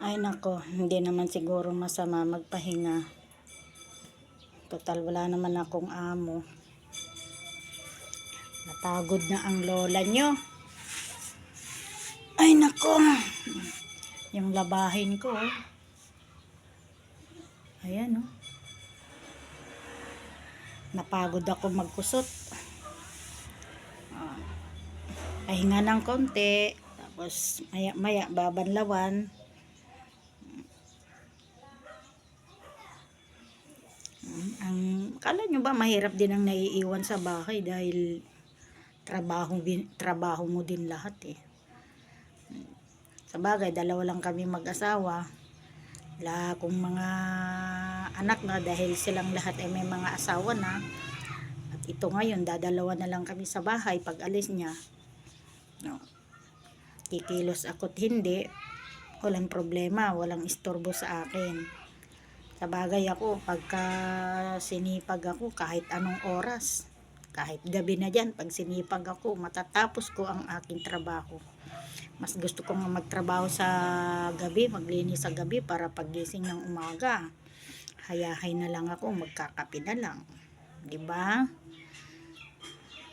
Ay nako, hindi naman siguro masama magpahinga. Total wala naman akong amo. Napagod na ang lola nyo. Ay nako, yung labahin ko. Ayan oh. Napagod ako magkusot. Pahinga ng konti. Tapos maya maya babanlawan. Kala nyo ba mahirap din ang naiiwan sa bahay dahil trabaho mo din lahat eh. Sa bagay, dalawa lang kami mag-asawa. Wala akong mga anak na dahil silang lahat ay may mga asawa na. At ito ngayon, dadalawa na lang kami sa bahay pag alis niya. No. Kikilos ako't hindi, walang problema, walang istorbo sa akin. Sa bagay ako, pagka sinipag ako kahit anong oras, kahit gabi na dyan, pag sinipag ako, matatapos ko ang aking trabaho. Mas gusto ko nga magtrabaho sa gabi, maglinis sa gabi para paggising ng umaga, hayahay na lang ako, magkakape na lang. 'Di ba?